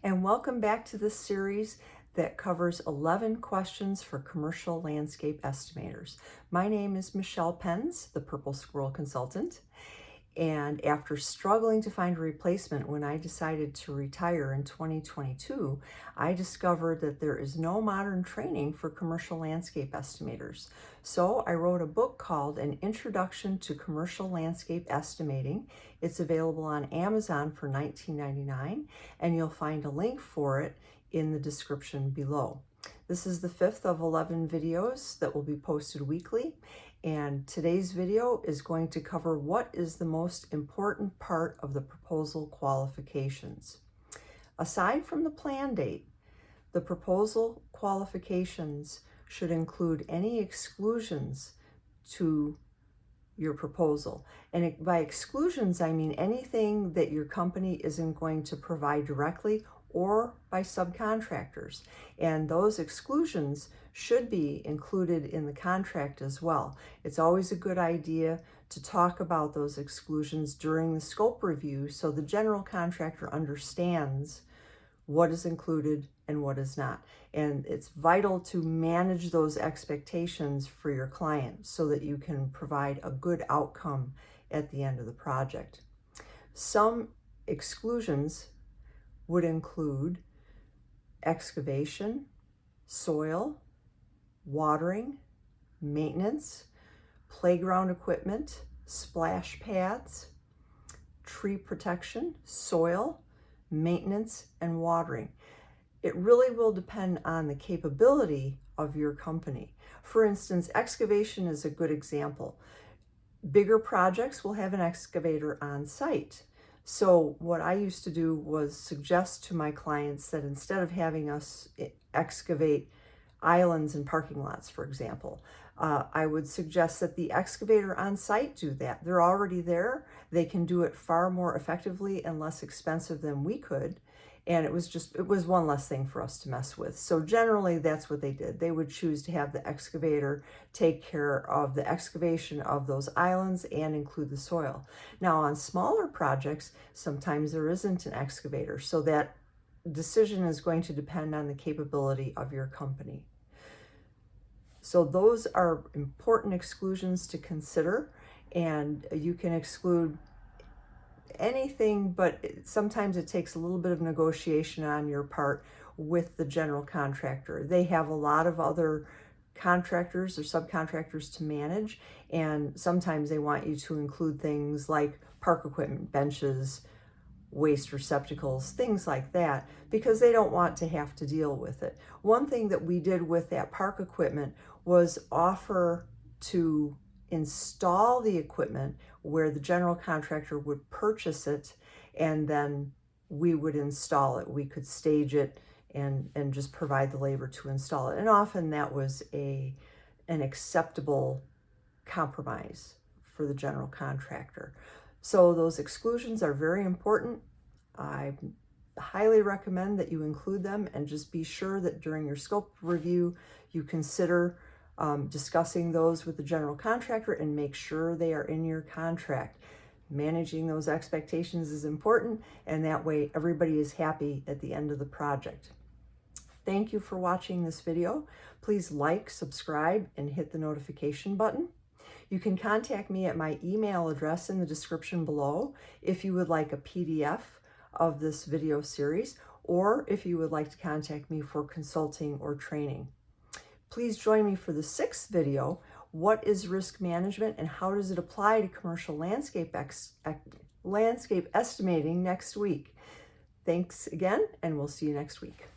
and welcome back to this series that covers 11 questions for commercial landscape estimators. My name is Michelle Penz, the Purple Squirrel Consultant, and after struggling to find a replacement when I decided to retire in 2022, I discovered that there is no modern training for commercial landscape estimators. So I wrote a book called An Introduction to Commercial Landscape Estimating. It's available on Amazon for $19.99, and you'll find a link for it in the description below. This is the 5th of 11 videos that will be posted weekly, and today's video is going to cover what is the most important part of the proposal qualifications. Aside from the plan date, the proposal qualifications should include any exclusions to your proposal. And by exclusions, I mean anything that your company isn't going to provide directly or by subcontractors. And those exclusions should be included in the contract as well. It's always a good idea to talk about those exclusions during the scope review so the general contractor understands what is included and what is not. And it's vital to manage those expectations for your client so that you can provide a good outcome at the end of the project. Some exclusions would include excavation, soil, watering, maintenance, playground equipment, splash pads, tree protection, soil, maintenance, and watering. It really will depend on the capability of your company. For instance, excavation is a good example. Bigger projects will have an excavator on site. So what I used to do was suggest to my clients that instead of having us excavate islands and parking lots, for example, I would suggest that the excavator on site do that. They're already there. They can do it far more effectively and less expensive than we could. And it was one less thing for us to mess with. So generally that's what they did. They would choose to have the excavator take care of the excavation of those islands and include the soil. Now on smaller projects, sometimes there isn't an excavator. So that decision is going to depend on the capability of your company. So those are important exclusions to consider, and you can exclude anything, but sometimes it takes a little bit of negotiation on your part with the general contractor. They have a lot of other contractors or subcontractors to manage, and sometimes they want you to include things like park equipment, benches, waste receptacles, things like that, because they don't want to have to deal with it. One thing that we did with that park equipment was offer to install the equipment where the general contractor would purchase it, and then we would install it. We could stage it and just provide the labor to install it. And often that was an acceptable compromise for the general contractor. So those exclusions are very important. I highly recommend that you include them, and just be sure that during your scope review, you consider discussing those with the general contractor and make sure they are in your contract. Managing those expectations is important, and that way everybody is happy at the end of the project. Thank you for watching this video. Please like, subscribe, and hit the notification button. You can contact me at my email address in the description below if you would like a PDF of this video series, or if you would like to contact me for consulting or training. Please join me for the 6th video, What is Risk Management and How Does It Apply to Commercial Landscape Estimating, next week. Thanks again, and we'll see you next week.